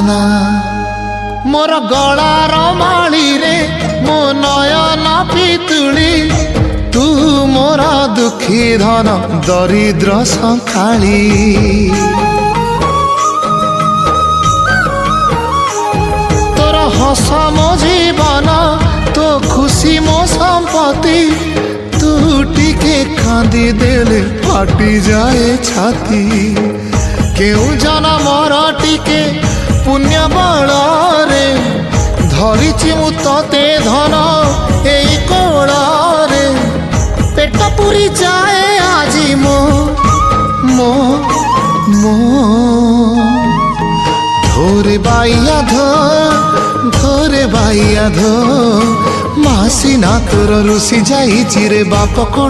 ନା मोर गलार माली रे मो नयन पितुली तू मोर दुखी धन दरिद्र संखाली तोर हस मो जीवन तो खुशी मो संपत्ति तू टिके कांदी देले फाटी जाए छाती केउ जनमर टिके पुण्य बल रे धरिछि मु तते धन एई कोल रे पेट पुरी जाए आजी मो मो मो धोरे बाइया धोरे बाइया धो मासी ना तोर रुसी जाई चिरे बाप कोल